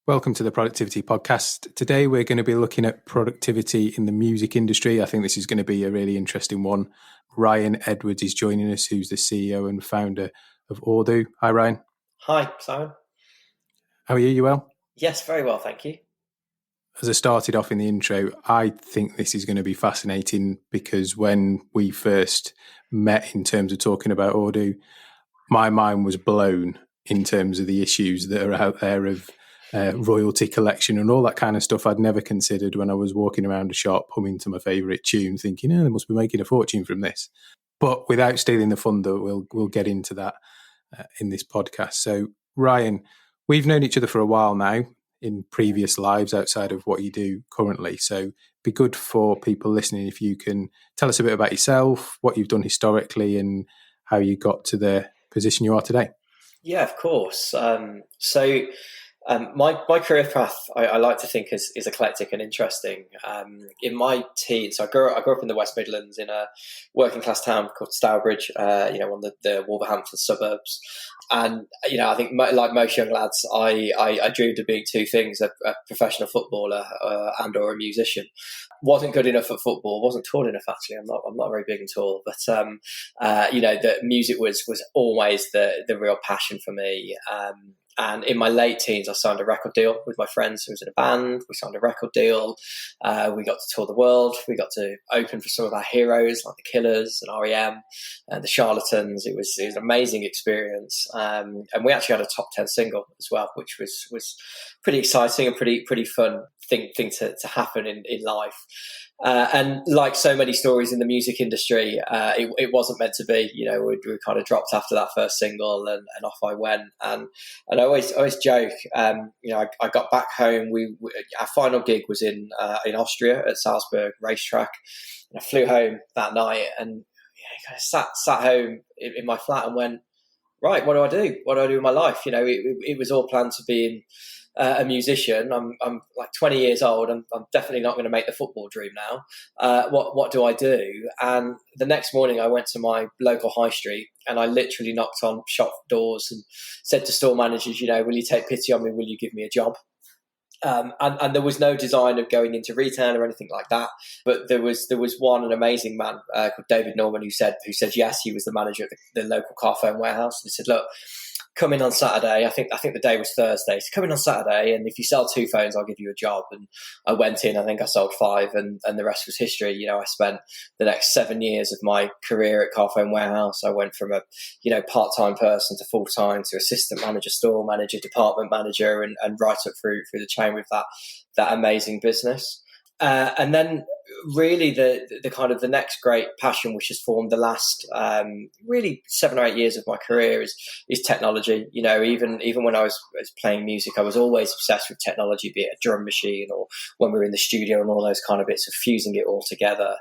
Welcome to the Productivity Podcast. Today we're going to be looking at productivity in the music industry. I think this is going to be a really interesting one. Ryan Edwards is joining us, who's the CEO and founder of Odoo. Hi, Ryan. Hi, Simon. How are you? You well? Yes, very well, thank you. As I started off in the intro, I think this is going to be fascinating because when we first met in terms of talking about Odoo, my mind was blown in terms of the issues that are out there of royalty collection and all that kind of stuff I'd never considered when I was walking around a shop humming to my favourite tune thinking, they must be making a fortune from this. But without stealing the thunder, we'll get into that in this podcast. So Ryan, we've known each other for a while now in previous lives outside of what you do currently. So it'd be good for people listening if you can tell us a bit about yourself, what you've done historically and how you got to the position you are today. Yeah, of course. My career path, I like to think is eclectic and interesting. In my teens, I grew up in the West Midlands in a working class town called Stourbridge, one of the Wolverhampton suburbs. And, I think like most young lads, I dreamed of being two things, a professional footballer and or a musician. Wasn't good enough at football, wasn't tall enough actually. I'm not very big and tall, but the music was always the real passion for me. And in my late teens, I signed a record deal with my friends who was in a band. We signed a record deal. We got to tour the world. We got to open for some of our heroes like the Killers and R.E.M. and the Charlatans. It was an amazing experience. And we actually had a top 10 single as well, which was pretty exciting and pretty fun thing to happen in life. And like so many stories in the music industry, it wasn't meant to be. We kind of dropped after that first single, and off I went. And I always joke. I got back home. Our final gig was in Austria at Salzburg racetrack. And I flew home that night and kind of sat home in my flat and went, right, what do I do? What do I do with my life? It was all planned to be in. A musician. I'm like 20 years old. I'm definitely not going to make the football dream now. What do I do? And the next morning I went to my local high street and I literally knocked on shop doors and said to store managers, will you take pity on me? Will you give me a job? And there was no design of going into retail or anything like that. But there was an amazing man called David Norman who said yes. He was the manager at the local car phone warehouse. And he said, look, come in on Saturday. I think the day was Thursday. So come in on Saturday, and if you sell 2 phones, I'll give you a job. And I went in. I think I sold 5, and the rest was history. I spent the next 7 years of my career at Carphone Warehouse. I went from a part-time person to full-time to assistant manager, store manager, department manager, and right up through the chain with that amazing business. And then really the kind of the next great passion which has formed the last really 7 or 8 years of my career is technology. Even when I was playing music, I was always obsessed with technology, be it a drum machine or when we were in the studio and all those kind of bits of fusing it all together.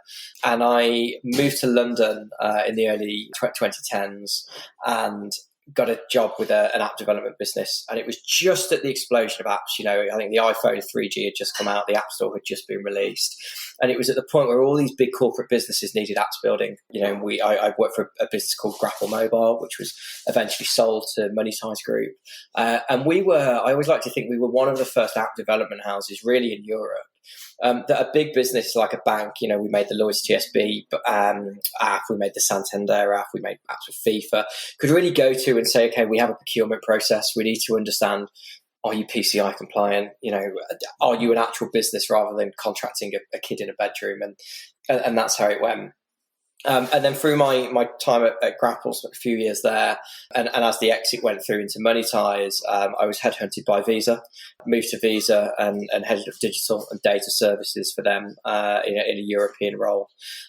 And I moved to London in the early 2010s and got a job with an app development business, and it was just at the explosion of apps. I think the iPhone 3G had just come out, the App Store had just been released, and it was at the point where all these big corporate businesses needed apps building. I worked for a business called Grapple Mobile, which was eventually sold to Monetize Group, and I always like to think we were one of the first app development houses really in Europe. That a big business like a bank, we made the Lloyds TSB app, we made the Santander app, we made apps for FIFA, could really go to and say, okay, we have a procurement process. We need to understand, are you PCI compliant? Are you an actual business rather than contracting a kid in a bedroom? And that's how it went. And then through my time at Grapple, spent a few years there, and as the exit went through into Monetize, I was headhunted by Visa, moved to Visa and headed up digital and data services for them in a European role.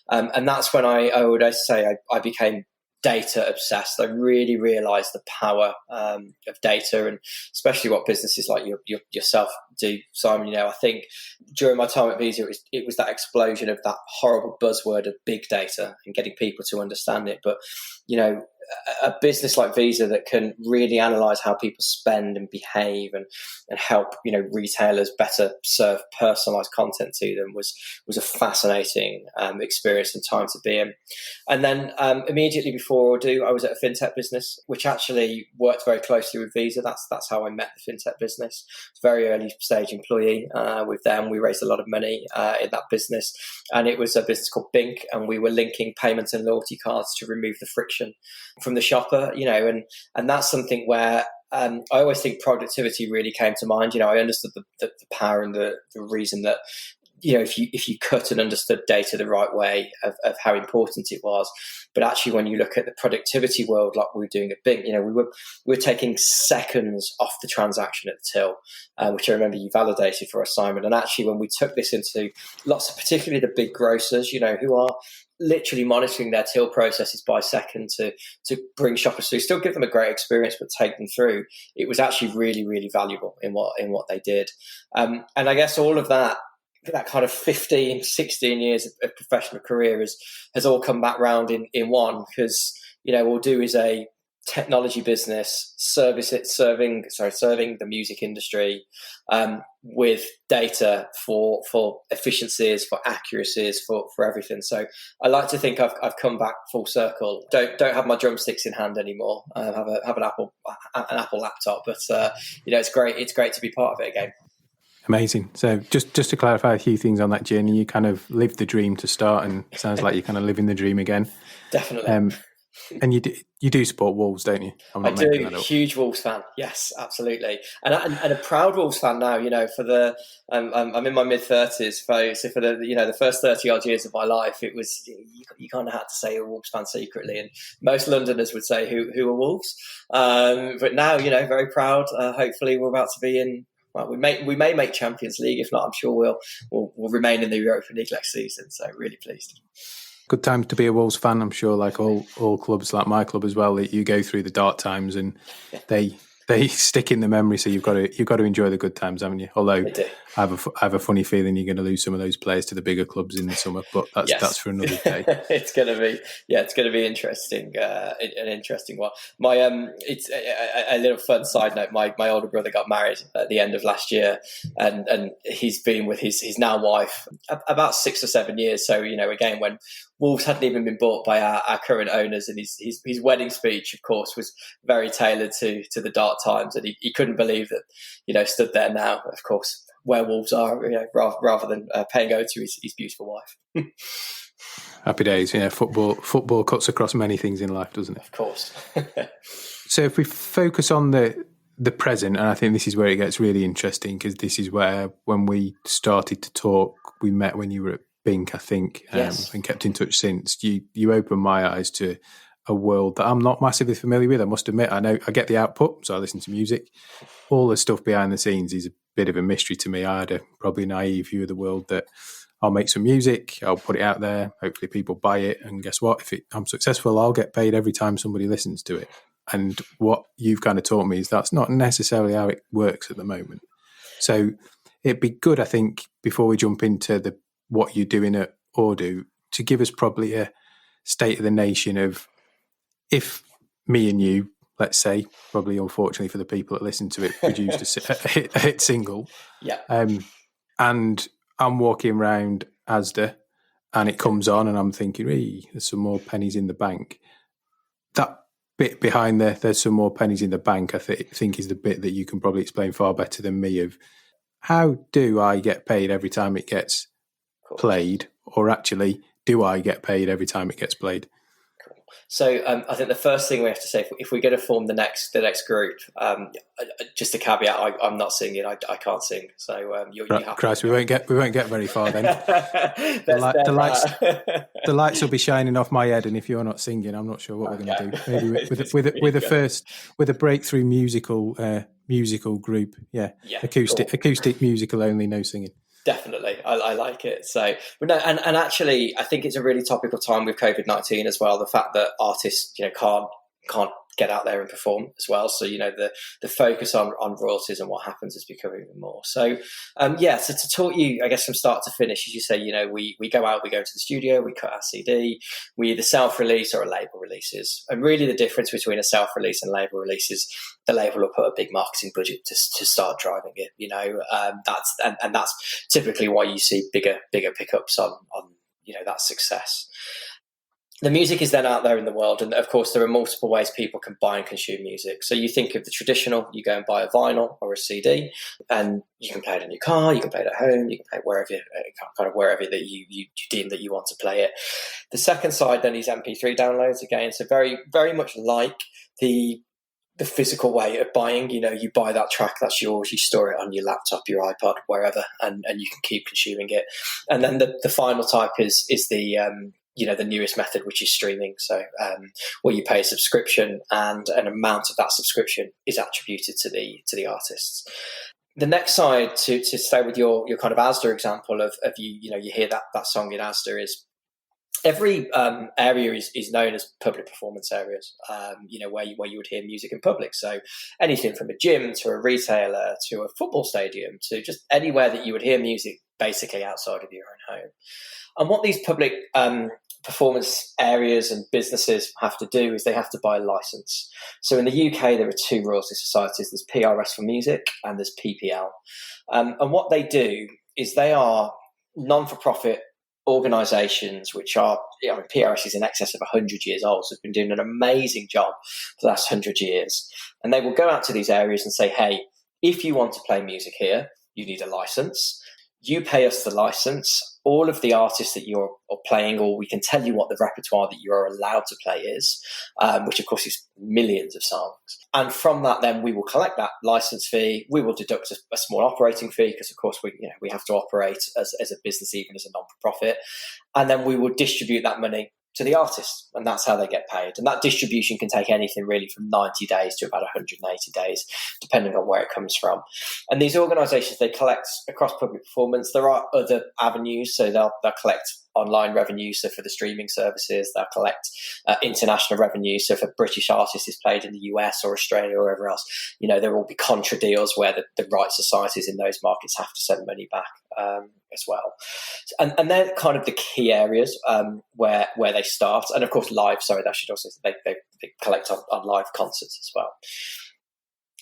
And that's when I would say I became data obsessed. I really realized the power of data, and especially what businesses like yourself do, Simon. I think during my time at Visa, it was that explosion of that horrible buzzword of big data and getting people to understand it. But a business like Visa that can really analyze how people spend and behave and help retailers better serve personalized content to them was a fascinating experience and time to be in. And then immediately before Odoo, I was at a fintech business which actually worked very closely with Visa. That's how I met the fintech business. It's a very early stage employee with them. We raised a lot of money in that business, and it was a business called Bink, and we were linking payments and loyalty cards to remove the friction from the shopper, and that's something where I always think productivity really came to mind. I understood the power and the reason that, if you cut and understood data the right way of how important it was. But actually, when you look at the productivity world, like we were doing at Bink, we were taking seconds off the transaction at the till, which I remember you validated for us, Simon. And actually, when we took this into lots of, particularly the big grocers, who are literally monitoring their till processes by second to bring shoppers through, still give them a great experience, but take them through. It was actually really, really valuable in what they did. And I guess all of that kind of 15, 16 years of professional career has all come back round in one, because, Odoo is a technology business serving the music industry with data for efficiencies, for accuracies, for everything. So I like to think I've come back full circle. Don't have my drumsticks in hand anymore. Have an Apple laptop, but it's great to be part of it again. Amazing. So just to clarify a few things on that journey, you kind of lived the dream to start, and it sounds like you're kind of living the dream again. Definitely. And you do support Wolves, don't you? I do. Huge Wolves fan. Yes, absolutely. And a proud Wolves fan now. For the I'm in my mid-30s. So for the first 30 odd years of my life, it was you kind of had to say a Wolves fan secretly, and most Londoners would say who are Wolves. But now very proud. Hopefully, we're about to be in. Well, we may make Champions League. If not, I'm sure we'll remain in the Europa League next season. So really pleased. Good time to be a Wolves fan. I'm sure, like all clubs, like my club as well, that you go through the dark times and they stick in the memory. So you've got to enjoy the good times, haven't you? Although I have a funny feeling you're going to lose some of those players to the bigger clubs in the summer, but that's for another day. It's going to be interesting. An interesting one. It's a little fun side note. My older brother got married at the end of last year, and he's been with his now wife about 6 or 7 years. So again, when Wolves hadn't even been bought by our current owners, and his wedding speech, of course, was very tailored to the dark times, and he couldn't believe that stood there now, of course, where Wolves are, rather than paying over to his beautiful wife. Happy days. Football cuts across many things in life, doesn't it? Of course. So if we focus on the present, and I think this is where it gets really interesting, because this is where, when we started to talk, we met when you were at Bink, I think, yes. And kept in touch since. You opened my eyes to a world that I'm not massively familiar with, I must admit. I know I get the output, so I listen to music. All the stuff behind the scenes is a bit of a mystery to me. I had a probably naive view of the world that I'll make some music, I'll put it out there, hopefully people buy it, and guess what? If I'm successful, I'll get paid every time somebody listens to it. And what you've kind of taught me is that's not necessarily how it works at the moment. So it'd be good, I think, before we jump into what you're doing at Odoo, to give us probably a state of the nation of, if me and you, let's say, probably unfortunately for the people that listen to it, produced a hit single. Yeah. And I'm walking around Asda and it comes on and I'm thinking, there's some more pennies in the bank. That bit behind there's some more pennies in the bank, I think is the bit that you can probably explain far better than me, of how do I get paid every time it gets played, or actually, do I get paid every time it gets played? So I think the first thing we have to say, if we're going to form the next group, just a caveat: I'm not singing. I can't sing. So you have Christ, we won't get very far then. the lights will be shining off my head, and if you're not singing, I'm not sure what we're going to do. Maybe with a breakthrough musical group, acoustic musical only, no singing. Definitely, I like it. So, but no, and actually, I think it's a really topical time with COVID-19 as well. The fact that artists, can't can't get out there and perform as well. So, the focus on royalties and what happens has become even more. So, so to talk you, I guess, from start to finish, as you say, we go out, we go into the studio, we cut our CD, we either self-release or a label releases. And really the difference between a self-release and label release is the label will put a big marketing budget to start driving it, that's typically why you see bigger pickups on that success. The music is then out there in the world, and of course there are multiple ways people can buy and consume music. So you think of the traditional, you go and buy a vinyl or a CD, and you can play it in your car, you can play it at home, you can play it wherever that you deem that you want to play it. The second side then is MP3 downloads again, so very, very much like the physical way of buying. You buy that track, that's yours, you store it on your laptop, your iPod, wherever, and you can keep consuming it. And then the final type is the the newest method, which is streaming. So where you pay a subscription, and an amount of that subscription is attributed to the artists. The next side, to stay with your kind of Asda example of you hear that song in Asda, is every area is known as public performance areas, where you would hear music in public. So anything from a gym to a retailer to a football stadium to just anywhere that you would hear music basically outside of your own home. And what these public performance areas and businesses have to do is they have to buy a license. So in the UK, there are two royalty societies. There's PRS for music and there's PPL. And what they do is they are non-for-profit organisations which are, PRS is in excess of 100 years old, so it's been doing an amazing job for the last 100 years. And they will go out to these areas and say, hey, if you want to play music here, you need a licence. You pay us the license. All of the artists that you're playing, or we can tell you what the repertoire that you are allowed to play is, which of course is millions of songs. And from that, then we will collect that license fee. We will deduct a small operating fee because, of course, we have to operate as a business, even as a non-for-profit. And then we will distribute that money to the artist, and that's how they get paid. And that distribution can take anything really from 90 days to about 180 days, depending on where it comes from. And these organisations, they collect across public performance. There are other avenues, so they'll collect online revenue, so for the streaming services, they'll collect international revenue, so if a British artist is played in the US or Australia or wherever else, there will be contra deals where the rights societies in those markets have to send money back as well. And they're kind of the key areas where they start. And of course live, that should also, they collect on live concerts as well.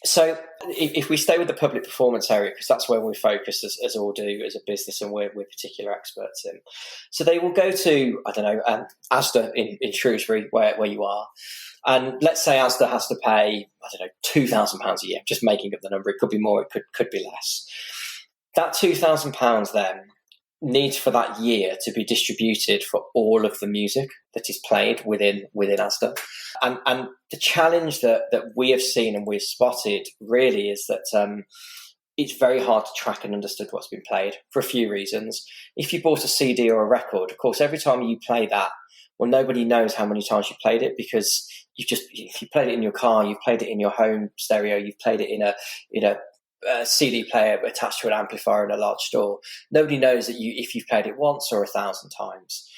So if we stay with the public performance area, because that's where we focus as Audu as a business, and we're particular experts in. So they will go to, Asda in Shrewsbury, where you are. And let's say Asda has to pay, £2,000 a year, just making up the number. It could be more, it could be less. That £2,000 then needs for that year to be distributed for all of the music that is played within Asda. And the challenge that we have seen and we've spotted really is that it's very hard to track and understand what's been played for a few reasons. If you bought a CD or a record, of course, every time you play that, well, nobody knows how many times you played it, because if you played it in your car, you've played it in your home stereo, you've played it in a CD player attached to an amplifier in a large store. Nobody knows that if you've played it once or 1,000 times.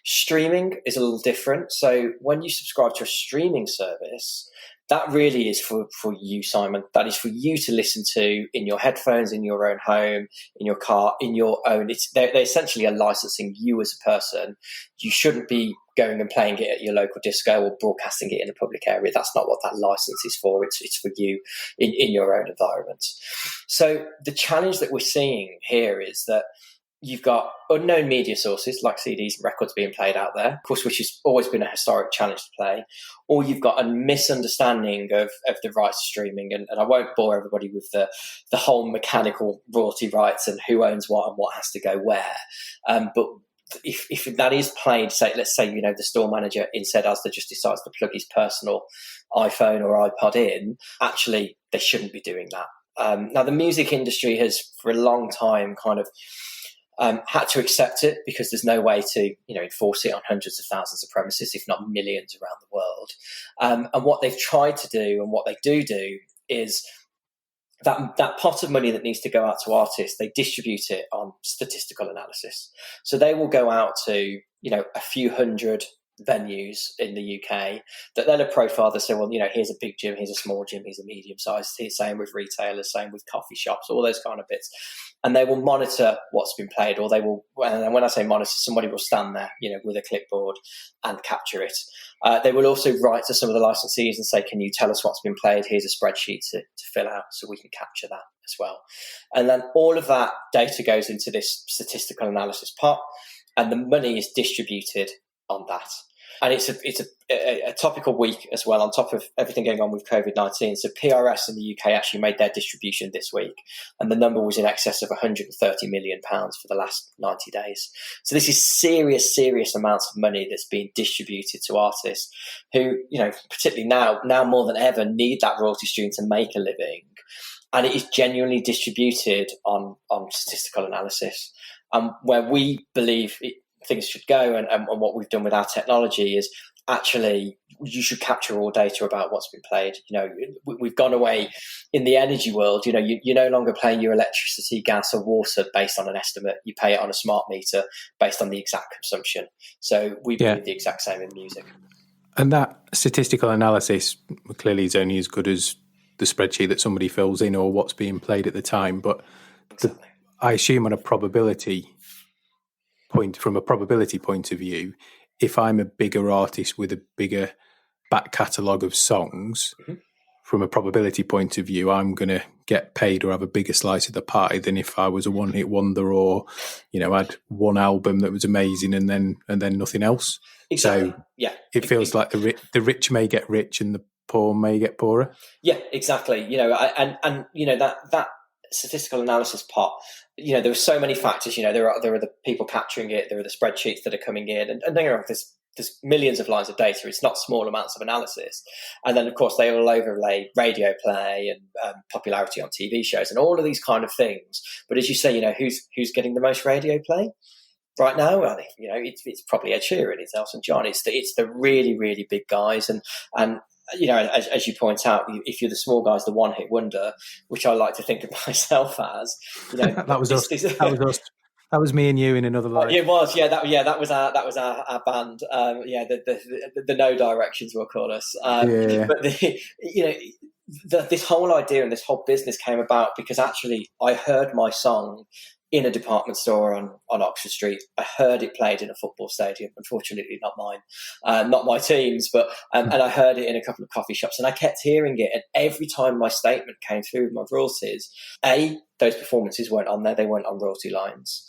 Streaming is a little different. So when you subscribe to a streaming service, that really is for you, Simon. That is for you to listen to in your headphones, in your own home, in your car, in your own. They essentially are licensing you as a person. You shouldn't be going and playing it at your local disco or broadcasting it in a public area. That's not what that license is for. It's for you in your own environment. So the challenge that we're seeing here is that you've got unknown media sources like CDs and records being played out there, of course, which has always been a historic challenge to play, or you've got a misunderstanding of the rights to streaming. And I won't bore everybody with the whole mechanical royalty rights and who owns what and what has to go where. But if that is played, let's say, the store manager in said Asda just decides to plug his personal iPhone or iPod in, actually, they shouldn't be doing that. Now, the music industry has, for a long time, kind of had to accept it, because there's no way to enforce it on hundreds of thousands of premises, if not millions around the world. And what they've tried to do, and what they do is that pot of money that needs to go out to artists, they distribute it on statistical analysis. So they will go out to a few hundred venues in the UK, that they'll have profile that say, well, here's a big gym, here's a small gym, here's a medium sized, same with retailers, same with coffee shops, all those kind of bits. And they will monitor what's been played, or they will, and when I say monitor, somebody will stand there, with a clipboard and capture it. They will also write to some of the licensees and say, can you tell us what's been played? Here's a spreadsheet to fill out so we can capture that as well. And then all of that data goes into this statistical analysis pot, and the money is distributed on that. And it's a topical week as well, on top of everything going on with COVID-19. So PRS in the UK actually made their distribution this week, and the number was in excess of £130 million for the last 90 days. So this is serious amounts of money that's being distributed to artists who, particularly now more than ever, need that royalty stream to make a living. And it is genuinely distributed on statistical analysis. Where we believe things should go, and what we've done with our technology is actually you should capture all data about what's been played. We've gone away in the energy world. You're no longer paying your electricity, gas, or water based on an estimate. You pay it on a smart meter based on the exact consumption. So we do the exact same in music. And that statistical analysis clearly is only as good as the spreadsheet that somebody fills in or what's being played at the time. But I assume from a probability point of view, if I'm a bigger artist with a bigger back catalogue of songs, from a probability point of view, I'm going to get paid or have a bigger slice of the pie than if I was a one-hit wonder, or had one album that was amazing and then nothing else. Exactly. So it feels like the rich may get rich and the poor may get poorer. Yeah, exactly. That statistical analysis pot, there are so many factors. There are the people capturing it, there are the spreadsheets that are coming in, and there's millions of lines of data. It's not small amounts of analysis. And then, of course, they will overlay radio play and popularity on TV shows and all of these kind of things. But as you say, who's getting the most radio play right now? I think, it's probably Ed Sheeran, it's Elton John, it's the really, really big guys. And as you point out, if you're the small guys, the one-hit wonder, which I like to think of myself as, that was us. That was me and you in another life. It was, that was our band. The No Directions, we'll call us. But this whole idea and this whole business came about because actually I heard my song in a department store on Oxford Street. I heard it played in a football stadium, unfortunately not mine, not my team's, but and I heard it in a couple of coffee shops, and I kept hearing it, and every time my statement came through with my royalties, those performances weren't on there, they weren't on royalty lines,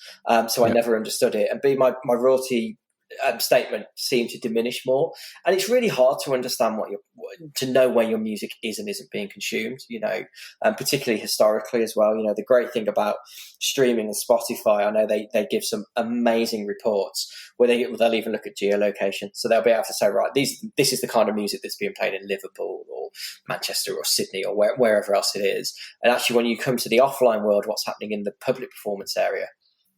so I never understood it, and B, my royalty statement seemed to diminish more, and it's really hard to understand to know where your music is and isn't being consumed, and particularly historically as well. The great thing about streaming and Spotify, I know they give some amazing reports where they'll even look at geolocation, so they'll be able to say, right, this is the kind of music that's being played in Liverpool or Manchester or Sydney or wherever else it is. And actually, when you come to the offline world, what's happening in the public performance area,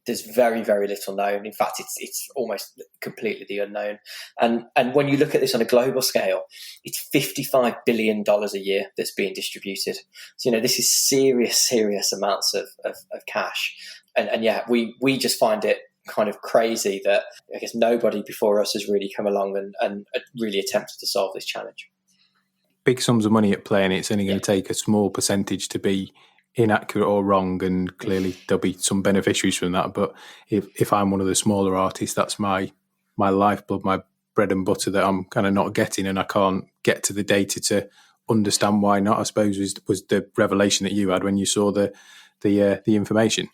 there's very, very little known. In fact, it's almost completely the unknown. And when you look at this on a global scale, it's $55 billion a year that's being distributed. So, this is serious amounts of cash. And we just find it kind of crazy that I guess nobody before us has really come along and really attempted to solve this challenge. Big sums of money at play, and it's only going to take a small percentage to be inaccurate or wrong, and clearly there'll be some beneficiaries from that. But if I'm one of the smaller artists, that's my lifeblood, my bread and butter that I'm kind of not getting, and I can't get to the data to understand why not. I suppose was the revelation that you had when you saw the information.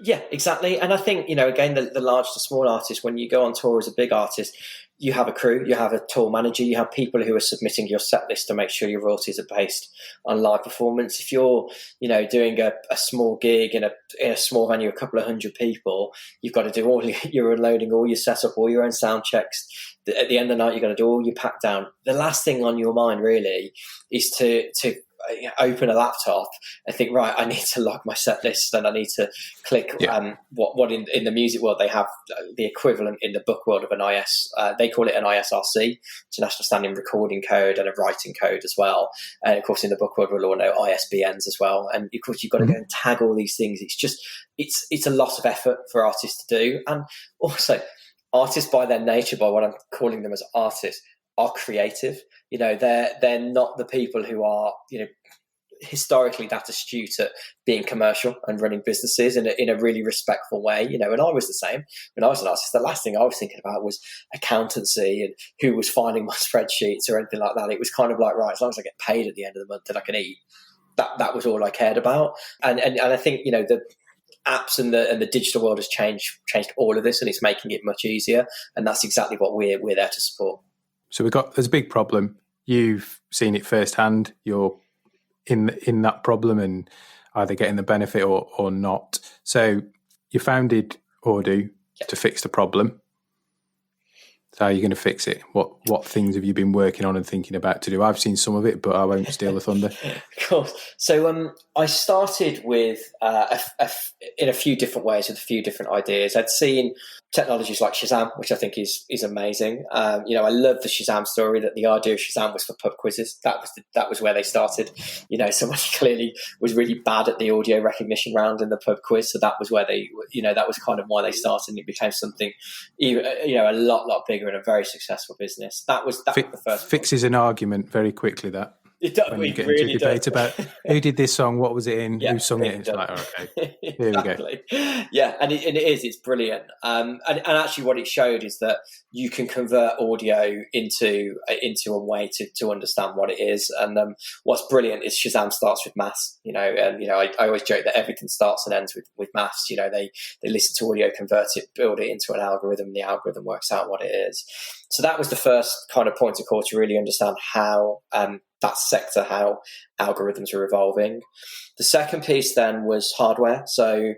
Yeah, exactly. And I think, again, the large to small artists, when you go on tour as a big artist, you have a crew, you have a tour manager, you have people who are submitting your set list to make sure your royalties are based on live performance. If you're, doing a small gig in a small venue, a couple of hundred people, you've got to do all your unloading, all your setup, all your own sound checks. At the end of the night, you've got to do all your pack down. The last thing on your mind really is to open a laptop and think, right, I need to log my set list, and I need to click what in the music world they have the equivalent in the book world of an IS. They call it an ISRC, International Standing Recording Code, and a writing code as well. And of course, in the book world, we'll all know ISBNs as well. And of course, you've got to go and tag all these things. It's a lot of effort for artists to do, and also artists by their nature, by what I'm calling them as artists, are creative. They're not the people who are, historically that astute at being commercial and running businesses in a really respectful way. And I was the same. When I was an artist, the last thing I was thinking about was accountancy and who was finding my spreadsheets or anything like that. It was kind of like, right, as long as I get paid at the end of the month and I can eat, that was all I cared about. And I think, the apps and the digital world has changed all of this, and it's making it much easier. And that's exactly what we're there to support. So there's a big problem. You've seen it firsthand. You're in that problem and either getting the benefit or not. So you founded Odoo to fix the problem. So how are you going to fix it? What things have you been working on and thinking about to do? I've seen some of it, but I won't steal the thunder. Of course. So I started with in a few different ways with a few different ideas. I'd seen technologies like Shazam, which I think is amazing. I love the Shazam story, that the idea of Shazam was for pub quizzes. That was where they started. Somebody clearly was really bad at the audio recognition round in the pub quiz, so that was where they, that was kind of why they started, and it became something, a lot bigger and a very successful business. That was the first. Fixes an argument very quickly. That. It does, when you get really into a debate about who did this song, what was it in, who sung it. It's like, okay, here exactly. We go. Yeah, and it's brilliant. And actually, what it showed is that you can convert audio into a way to understand what it is. And what's brilliant is Shazam starts with maths. I always joke that everything starts and ends with maths. They listen to audio, convert it, build it into an algorithm, and the algorithm works out what it is. So that was the first kind of point of call to really understand how that sector, how algorithms are evolving. The second piece then was hardware. So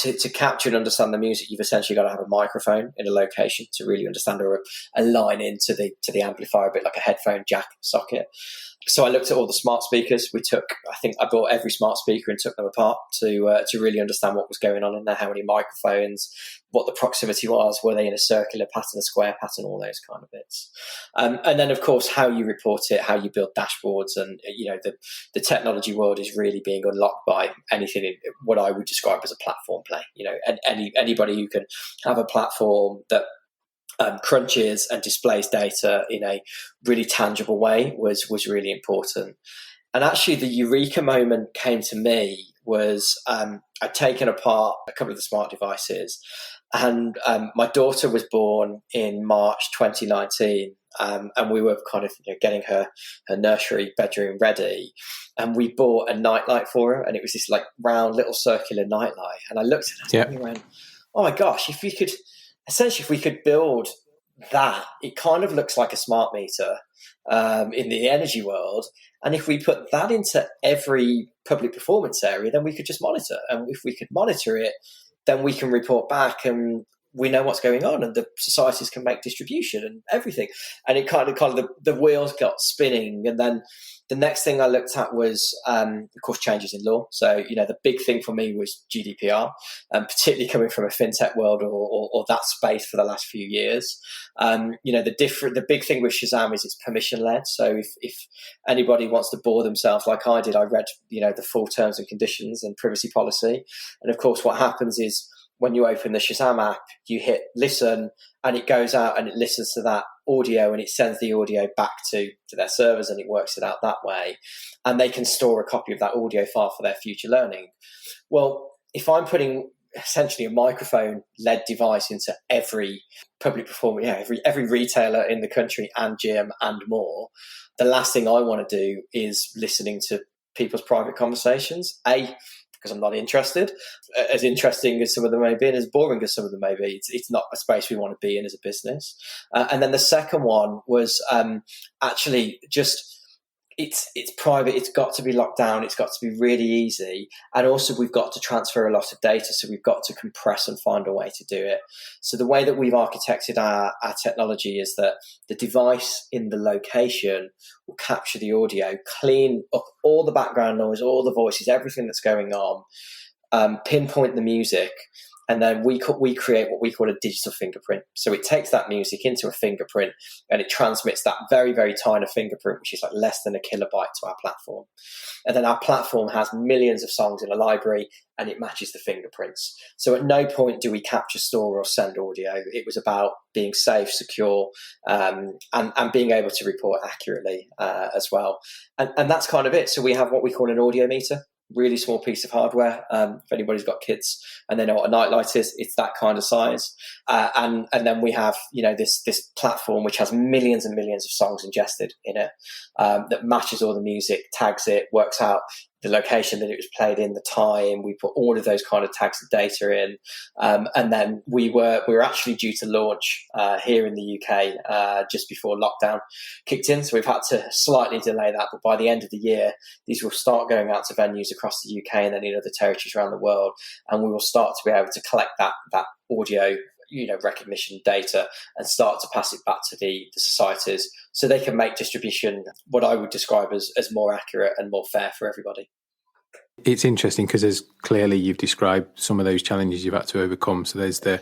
to capture and understand the music, you've essentially got to have a microphone in a location to really understand, or a line into the amplifier, a bit like a headphone jack socket. So I looked at all the smart speakers. I bought every smart speaker and took them apart to really understand what was going on in there, how many microphones, what the proximity was, were they in a circular pattern, a square pattern, all those kind of bits. And then, of course, how you report it, how you build dashboards, and the technology world is really being unlocked by anything in what I would describe as a platform play. And anybody who can have a platform that crunches and displays data in a really tangible way was really important. And actually, the eureka moment came to me was I'd taken apart a couple of the smart devices, and my daughter was born in March 2019, and we were kind of getting her nursery bedroom ready, and we bought a nightlight for her, and it was this like round little circular nightlight. And I looked at it and we went, oh my gosh, if we could build that, it kind of looks like a smart meter in the energy world. And if we put that into every public performance area, then we could just monitor. And if we could monitor it, then we can report back and we know what's going on, and the societies can make distribution and everything. And it kind of the wheels got spinning. And then the next thing I looked at was, of course, changes in law. So, the big thing for me was GDPR, particularly coming from a fintech world or that space for the last few years. The big thing with Shazam is it's permission led. So if anybody wants to bore themselves like I did, I read, the full terms and conditions and privacy policy. And of course, what happens is, when you open the Shazam app, you hit listen, and it goes out and it listens to that audio, and it sends the audio back to their servers, and it works it out that way. And they can store a copy of that audio file for their future learning. Well, if I'm putting essentially a microphone-led device into every public performer, every retailer in the country and gym and more, the last thing I want to do is listening to people's private conversations. Because I'm not interested, as interesting as some of them may be and as boring as some of them may be. It's not a space we want to be in as a business. And then the second one was actually just it's private. It's got to be locked down. It's got to be really easy. And also we've got to transfer a lot of data. So we've got to compress and find a way to do it. So the way that we've architected our technology is that the device in the location will capture the audio, clean up all the background noise, all the voices, everything that's going on, pinpoint the music, and then we create what we call a digital fingerprint. So it takes that music into a fingerprint and it transmits that very, very tiny fingerprint, which is like less than a kilobyte, to our platform. And then our platform has millions of songs in a library, and it matches the fingerprints. So at no point do we capture, store, or send audio. It was about being safe, secure, and being able to report accurately as well. And that's kind of it. So we have what we call an audio meter, really small piece of hardware. If anybody's got kids and they know what a nightlight is, it's that kind of size. And then we have, this platform which has millions and millions of songs ingested in it, that matches all the music, tags it, works out the location that it was played in, the time. We put all of those kind of tags of data in, and then we were actually due to launch here in the UK just before lockdown kicked in. So we've had to slightly delay that, but by the end of the year, these will start going out to venues across the UK and then in other territories around the world, and we will start to be able to collect that audio recognition data and start to pass it back to the societies so they can make distribution what I would describe as more accurate and more fair for everybody. It's interesting because as clearly you've described some of those challenges you've had to overcome. So there's the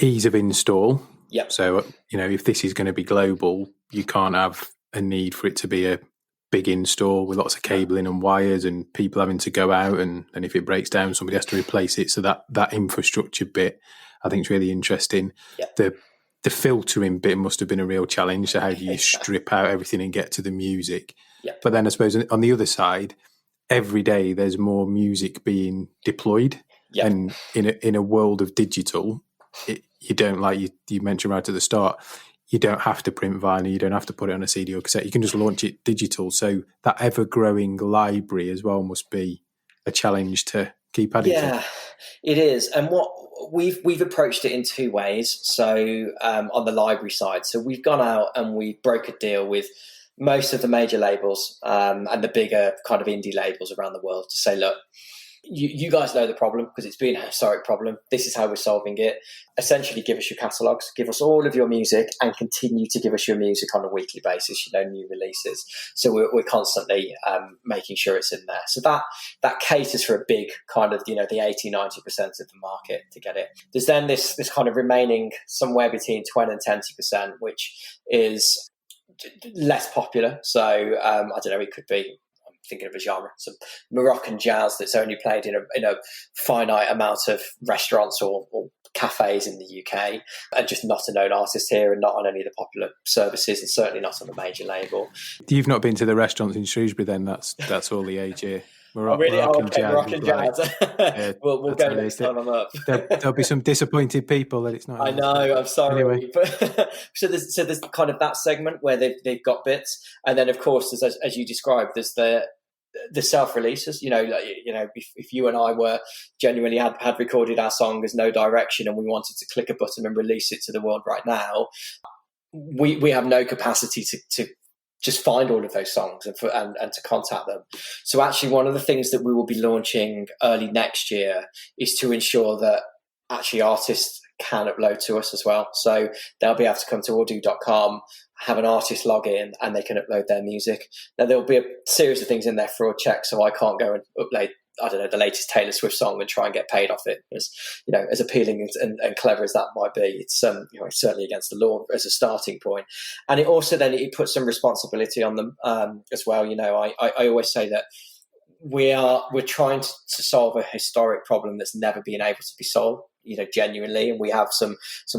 ease of install. Yep. So, if this is going to be global, you can't have a need for it to be a big install with lots of cabling and wires and people having to go out, and if it breaks down, somebody has to replace it. So that infrastructure bit, I think, is really interesting. Yep. The filtering bit must have been a real challenge. So how do you strip out everything and get to the music? Yep. But then I suppose on the other side, every day there's more music being deployed. Yep. And in a world of digital, you don't, like you mentioned right at the start, you don't have to print vinyl, you don't have to put it on a CD or cassette, you can just launch it digital. So that ever-growing library as well must be a challenge to keep adding to. Yeah, it is. And what we've approached it in two ways. So on the library side, so we've gone out and we broke a deal with most of the major labels and the bigger kind of indie labels around the world to say, look, you guys know the problem because it's been a historic problem. This is how we're solving it. Essentially, give us your catalogues, give us all of your music, and continue to give us your music on a weekly basis, new releases. So we're constantly making sure it's in there. So that caters for a big kind of, the 80, 90% of the market to get it. There's then this kind of remaining somewhere between 20 and 10%, which is less popular. So I don't know, it could be, thinking of a genre, some Moroccan jazz that's only played in a finite amount of restaurants or cafes in the UK, and just not a known artist here and not on any of the popular services, and certainly not on a major label. You've not been to the restaurants in Shrewsbury then? That's all the age here. Moroccan jazz. Yeah, we'll go next time I'm up. There'll be some disappointed people that it's not. I know. I'm sorry. Anyway. So there's kind of that segment where they've got bits, and then of course there's, as you described, there's the self releases. If you and I were genuinely had recorded our song as No Direction and we wanted to click a button and release it to the world right now, we have no capacity to just find all of those songs and to contact them. So actually one of the things that we will be launching early next year is to ensure that actually artists can upload to us as well. So they'll be able to come to audu.com, have an artist log in, and they can upload their music. Now there'll be a series of things in there, fraud check, so I can't go and upload, I don't know, the latest Taylor Swift song and try and get paid off it. As appealing and clever as that might be, it's it's certainly against the law as a starting point. And it also then it puts some responsibility on them as well. I always say that we're trying to solve a historic problem that's never been able to be solved, genuinely, and we have some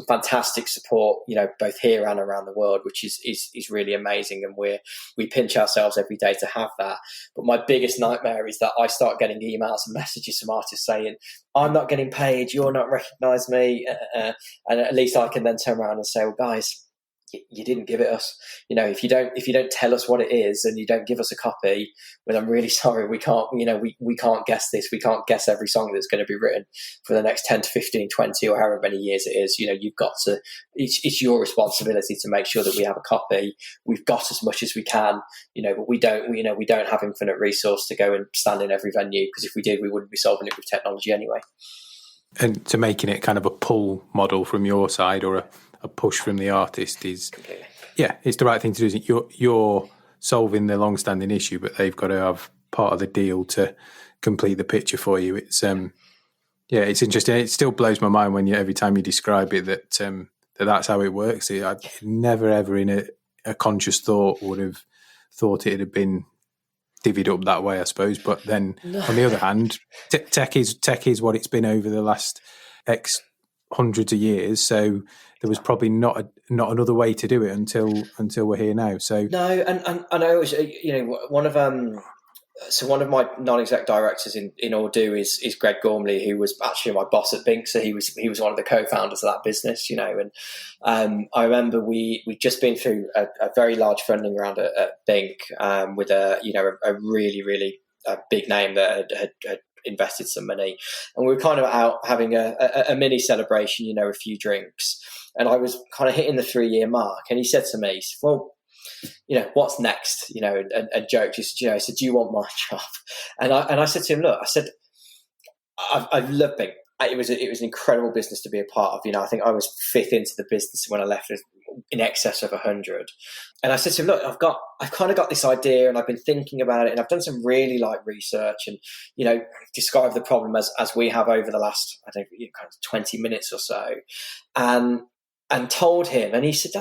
fantastic support, both here and around the world, which is really amazing, and we pinch ourselves every day to have that. But my biggest nightmare is that I start getting emails and messages from artists saying, I'm not getting paid, you're not recognise me, and at least I can then turn around and say, well, guys, you didn't give it us. If you don't tell us what it is and you don't give us a copy, well, I'm really sorry. We can't, we can't guess this. We can't guess every song that's going to be written for the next 10 to 15, 20 or however many years it is. You've got to, it's your responsibility to make sure that we have a copy. We've got as much as we can, but we don't have infinite resource to go and stand in every venue, because if we did, we wouldn't be solving it with technology anyway. And to making it kind of a pull model from your side or a push from the artist is, completely. Yeah, it's the right thing to do. Isn't it? You're solving the long-standing issue, but they've got to have part of the deal to complete the picture for you. It's Yeah, it's interesting. It still blows my mind when every time you describe it that that's how it works. I never ever in a conscious thought would have thought it had been divvied up that way, I suppose. But then on the other hand, tech is what it's been over the last X hundreds of years. So there was probably not another way to do it until we're here now. So no, and I always, one of my non-exec directors in Odoo is Greg Gormley, who was actually my boss at Bink. So he was one of the co-founders of that business, and I remember we'd just been through a very large funding round at Bink with a really, really big name that had invested some money, and we were kind of out having a mini celebration, a few drinks, and I was kind of hitting the 3-year mark, and he said to me, well, what's next? And joked. He said, do you want my job? And I said to him, look, I said, I love Bink. It was an incredible business to be a part of. I think I was 5th into the business when I left, in excess of 100. And I said to him, look, I've kind of got this idea, and I've been thinking about it, and I've done some really research, and described the problem as we have over the last, I don't know, kind of 20 minutes or so, and told him, and he said,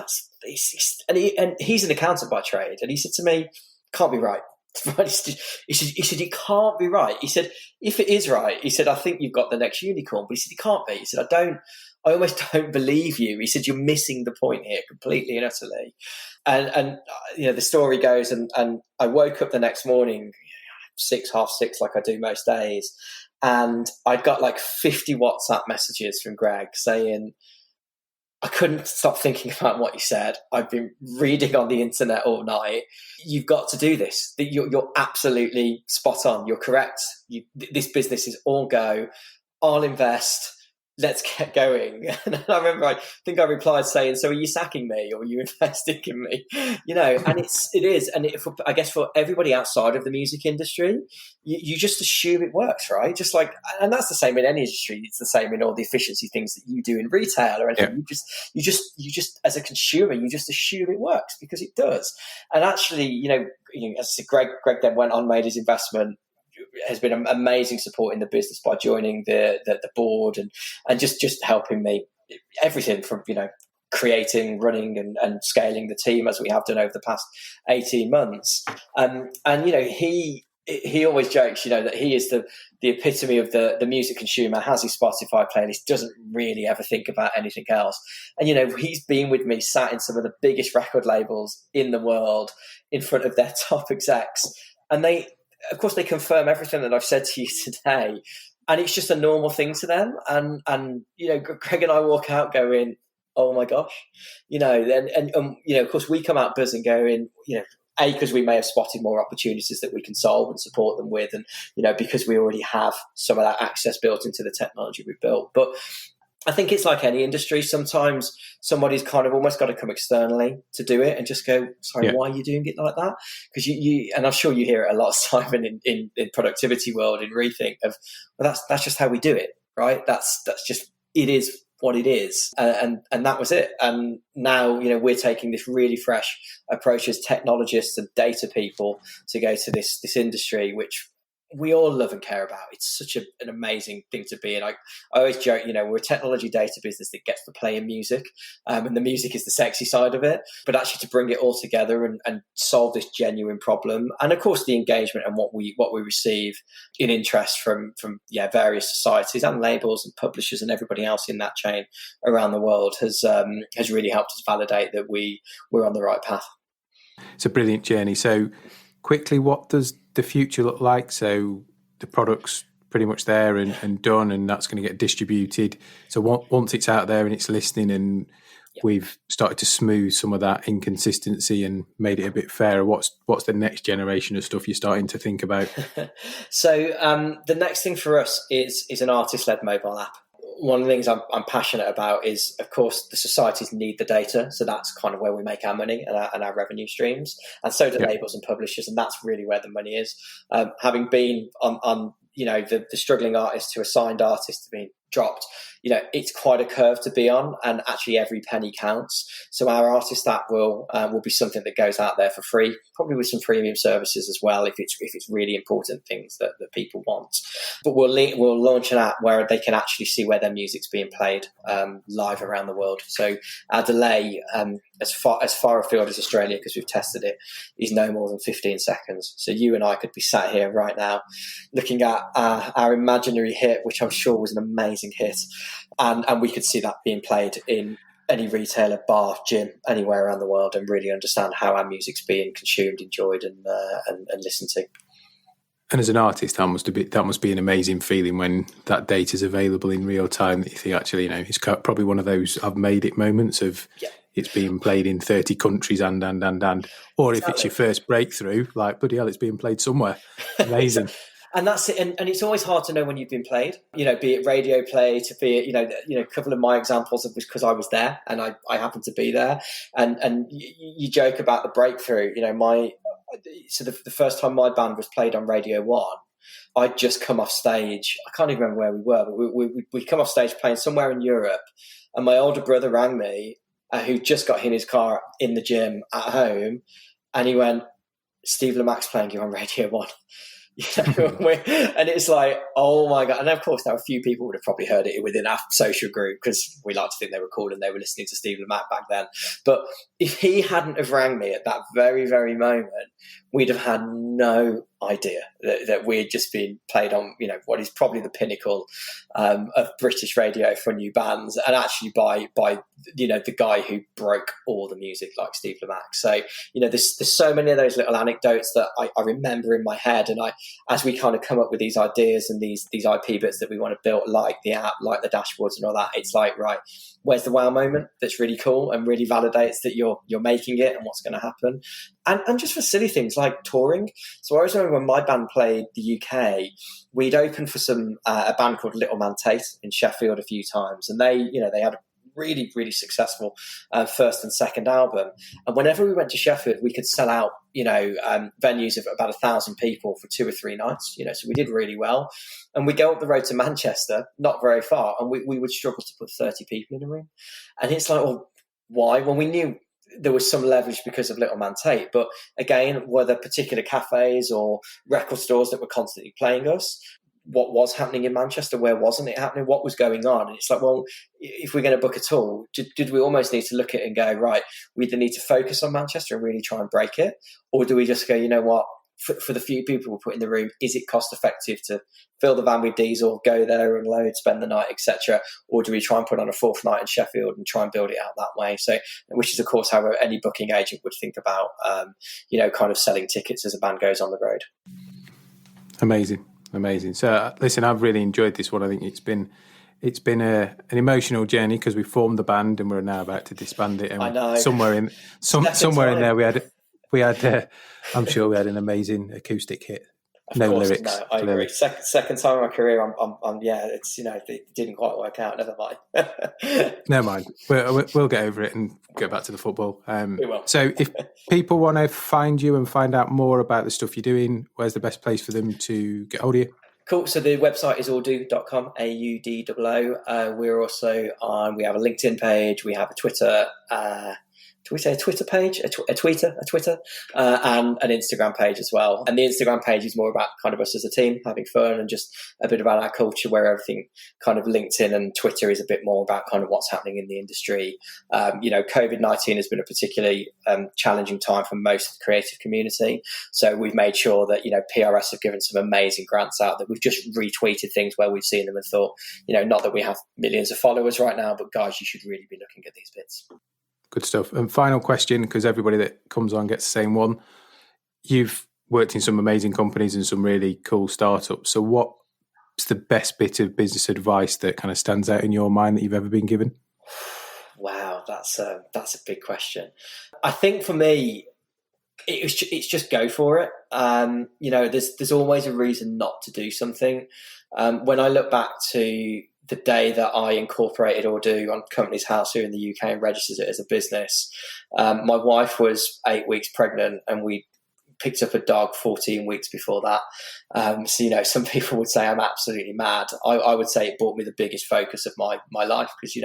he's an accountant by trade, and he said to me, can't be right. He said, it can't be right. He said, if it is right, he said, I think you've got the next unicorn. But he said, it can't be. He said, I almost don't believe you. He said, you're missing the point here completely and utterly. And the story goes, and I woke up the next morning, 6:30, like I do most days, and I got 50 WhatsApp messages from Greg saying, I couldn't stop thinking about what you said. I've been reading on the internet all night. You've got to do this. You're absolutely spot on. You're correct. This business is all go. I'll invest. Let's get going. And I remember, I think I replied saying, so are you sacking me, or are you investing in me? And it is. And I guess for everybody outside of the music industry, you just assume it works, right? Just and that's the same in any industry. It's the same in all the efficiency things that you do in retail or anything. Yeah. You just, as a consumer, you just assume it works because it does. And actually, as I said, Greg then went on, made his investment, has been an amazing support in the business by joining the board and just helping me everything from creating, running and scaling the team as we have done over the past 18 months. He always jokes, that he is the epitome of the music consumer, has his Spotify playlist, doesn't really ever think about anything else. And, he's been with me, sat in some of the biggest record labels in the world in front of their top execs. And of course, they confirm everything that I've said to you today, and it's just a normal thing to them. And Greg and I walk out going, "Oh my gosh," of course, we come out buzzing, going, because we may have spotted more opportunities that we can solve and support them with, and because we already have some of that access built into the technology we've built, but. I think it's like any industry. Sometimes somebody's kind of almost got to come externally to do it and just go, sorry, Why are you doing it like that? Because and I'm sure you hear it a lot, Simon, in productivity world, in Rethink, of, well, that's just how we do it, right? That's just, it is what it is. And that was it. And now, we're taking this really fresh approach as technologists and data people to go to this industry, which we all love and care about. It's such an amazing thing to be. And I always joke, we're a technology data business that gets to play in music, and the music is the sexy side of it. But actually to bring it all together and solve this genuine problem, and of course the engagement and what we receive in interest from various societies and labels and publishers and everybody else in that chain around the world has really helped us validate that we're on the right path. It's a brilliant journey. So quickly, what does the future look like? So the product's pretty much there and done, and that's going to get distributed. So once it's out there and it's listening, and we've started to smooth some of that inconsistency and made it a bit fairer, what's the next generation of stuff you're starting to think about? So the next thing for us is an artist-led mobile app. One of the things I'm passionate about is, of course, the societies need the data. So that's kind of where we make our money and our revenue streams. And so do labels and publishers. And that's really where the money is. Having been on the struggling artists who are signed artists, dropped, it's quite a curve to be on, and actually every penny counts. So our artist app will be something that goes out there for free, probably with some premium services as well, if it's really important things that people want. But we'll launch an app where they can actually see where their music's being played live around the world. So our delay, as far afield as Australia, because we've tested it, is no more than 15 seconds. So you and I could be sat here right now looking at our imaginary hit, which I'm sure was an amazing hit, and we could see that being played in any retailer, bar, gym, anywhere around the world, and really understand how our music's being consumed, enjoyed, and listened to. And as an artist, that must be an amazing feeling when that data is available in real time. That you think, actually, it's probably one of those I've made it moments of it's being played in 30 countries and. Or if it's your first breakthrough, like, bloody hell, it's being played somewhere. Amazing. And that's it. And it's always hard to know when you've been played, be it radio play, to be it, a couple of my examples of was because I was there and I happened to be there. And you joke about the breakthrough, so the first time my band was played on Radio 1, I'd just come off stage. I can't even remember where we were, but we'd come off stage playing somewhere in Europe. And my older brother rang me, who just got in his car in the gym at home. And he went, Steve Lamac's playing you on Radio 1. And it's like, oh my God. And of course, there were a few people would have probably heard it within our social group, because we like to think they were cool and they were listening to Steve Lamac back then. But if he hadn't have rang me at that very, very moment, we'd have had no idea that we had just been played on, what is probably the pinnacle of British radio for new bands, and actually by the guy who broke all the music, like Steve Lamacq. So there's so many of those little anecdotes that I remember in my head, and as we kind of come up with these ideas and these IP bits that we want to build, like the app, like the dashboards and all that, it's like, right, where's the wow moment that's really cool and really validates that you're making it and what's going to happen. And just for silly things like touring. So I always remember when my band played the UK, we'd opened for a band called Little Man Tate in Sheffield a few times, and they had a really, really successful first and second album. And whenever we went to Sheffield, we could sell out, venues of about 1,000 people for 2 or 3 nights, so we did really well. And we go up the road to Manchester, not very far, and we would struggle to put 30 people in a room. And it's like, well, why? Well, we knew there was some leverage because of Little Man Tate, but again, were there particular cafes or record stores that were constantly playing us? What was happening in Manchester? Where wasn't it happening? What was going on? And it's like, well, if we're going to book a tour, did we almost need to look at it and go, right, we either need to focus on Manchester and really try and break it, or do we just go, you know what, for the few people we put in the room, is it cost effective to fill the van with diesel, go there and load, spend the night, etc., or do we try and put on a 4th night in Sheffield and try and build it out that way? So, which is of course how any booking agent would think about, kind of selling tickets as a band goes on the road. Amazing. So, listen, I've really enjoyed this one. I think it's been an emotional journey, because we formed the band and we're now about to disband it. And I know. Somewhere in there we had I'm sure we had an amazing acoustic hit. No lyrics. No, I agree. Second time in my career, I'm it's it didn't quite work out. Never mind. Never mind. We'll get over it and go back to the football. We will. So, if people want to find you and find out more about the stuff you're doing, where's the best place for them to get hold of you? Cool. So the website is audo.com, AUDOO. We're also we have a LinkedIn page. We have a Twitter. Do we say a Twitter page? A Twitter, and an Instagram page as well. And the Instagram page is more about kind of us as a team having fun and just a bit about our culture, where everything kind of LinkedIn and Twitter is a bit more about kind of what's happening in the industry. COVID-19 has been a particularly challenging time for most of the creative community. So we've made sure that, PRS have given some amazing grants out that we've just retweeted things where we've seen them and thought, not that we have millions of followers right now, but guys, you should really be looking at these bits. Good stuff. And final question, because everybody that comes on gets the same one. You've worked in some amazing companies and some really cool startups. So what's the best bit of business advice that kind of stands out in your mind that you've ever been given? Wow, that's a big question. I think for me, it's just go for it. There's always a reason not to do something. When I look back to the day that I incorporated Audo on Companies House here in the UK and registered it as a business, my wife was 8 weeks pregnant, and we picked up a dog 14 weeks before that. So, some people would say I'm absolutely mad. I would say it brought me the biggest focus of my life, because,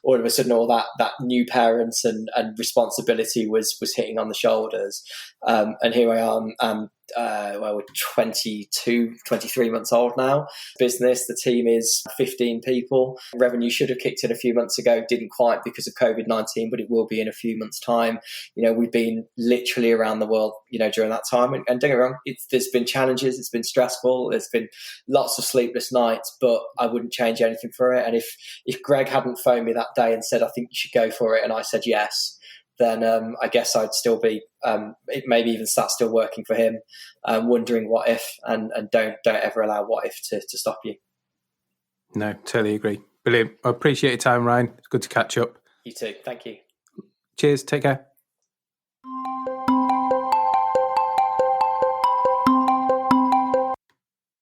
all of a sudden all that new parents and responsibility was hitting on the shoulders. And here I am, we're 22, 23 months old now. Business, the team is 15 people. Revenue should have kicked in a few months ago, didn't quite because of COVID-19, but it will be in a few months' time. We've been literally around the world, during that time. And don't get me wrong, there's been challenges, it's been stressful, there's been lots of sleepless nights, but I wouldn't change anything for it. And if Greg hadn't phoned me that day and said, I think you should go for it, and I said yes, then I guess I'd still be, maybe even still working for him, wondering what if, and don't ever allow what if to stop you. No, totally agree. Brilliant. I appreciate your time, Ryan. It's good to catch up. You too. Thank you. Cheers. Take care.